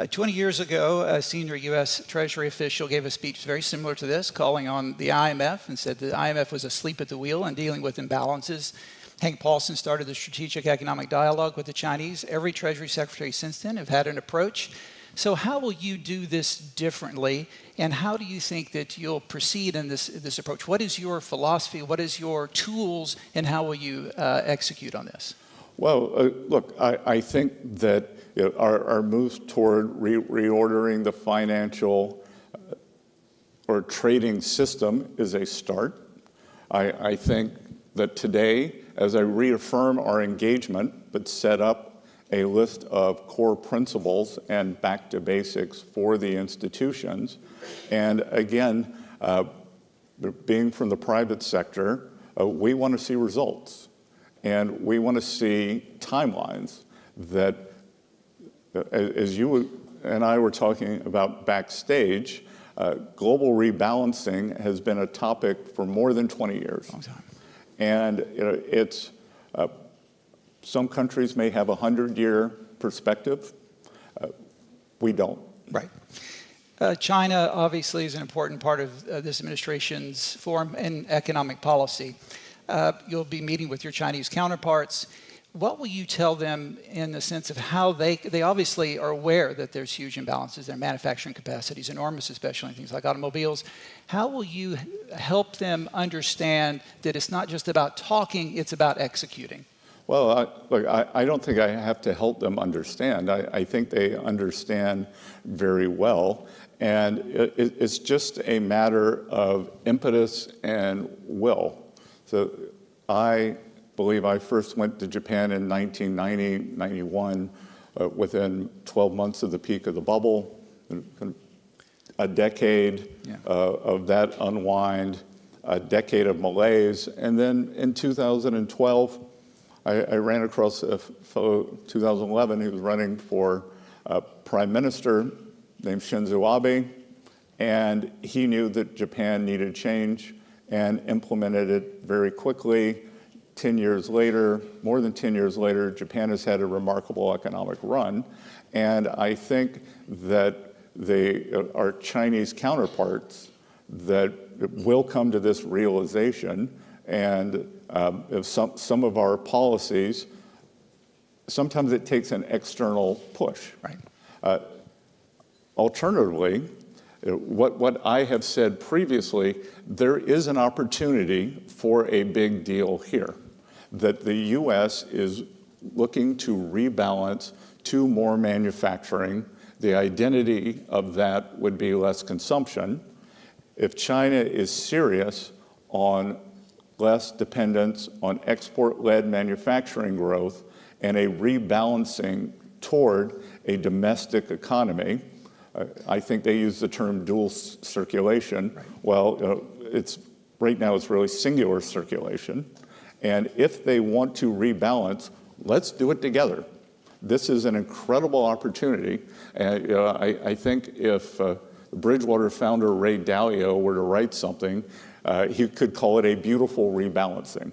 20 years ago, a senior U.S. Treasury official gave a speech very similar to this, calling on the IMF and said the IMF was asleep at the wheel in dealing with imbalances. Hank Paulson started the Strategic Economic Dialogue with the Chinese. Every Treasury Secretary since then have had an approach. So how will you do this differently, and how do you think that you'll proceed in this approach? What is your philosophy? What is your tools, and how will you execute on this? Well, look, I think that our moves toward reordering the financial or trading system is a start. I think that today, as I reaffirm our engagement, but set up a list of core principles and back to basics for the institutions. And again, being from the private sector, we want to see results. And we want to see timelines that, as you and I were talking about backstage, global rebalancing has been a topic for more than 20 years. Long time. And it's some countries may have a 100-year perspective. We don't. Right. China obviously is an important part of this administration's foreign and economic policy. You'll be meeting with your Chinese counterparts. What will you tell them in the sense of how they obviously are aware that there's huge imbalances, their manufacturing capacity is enormous, especially in things like automobiles. How will you help them understand that it's not just about talking, it's about executing? Well, look, I don't think I have to help them understand. I think they understand very well. And it's just a matter of impetus and will. So I believe I first went to Japan in 1990, 91, within 12 months of the peak of the bubble. A decade of that unwind, a decade of malaise. And then in 2012, I ran across a fellow, 2011, he was running for prime minister named Shinzo Abe, and he knew that Japan needed change and implemented it very quickly. 10 years later, more than 10 years later, Japan has had a remarkable economic run, and I think that our Chinese counterparts that will come to this realization. And if some of our policies, sometimes it takes an external push. Right. Alternatively, what I have said previously, there is an opportunity for a big deal here, that the U.S. is looking to rebalance to more manufacturing. The identity of that would be less consumption. If China is serious on less dependence on export-led manufacturing growth and a rebalancing toward a domestic economy. I think they use the term dual circulation. Right. Well, right now it's really singular circulation. And if they want to rebalance, let's do it together. This is an incredible opportunity. And I think if Bridgewater founder Ray Dalio were to write something, he could call it a beautiful rebalancing.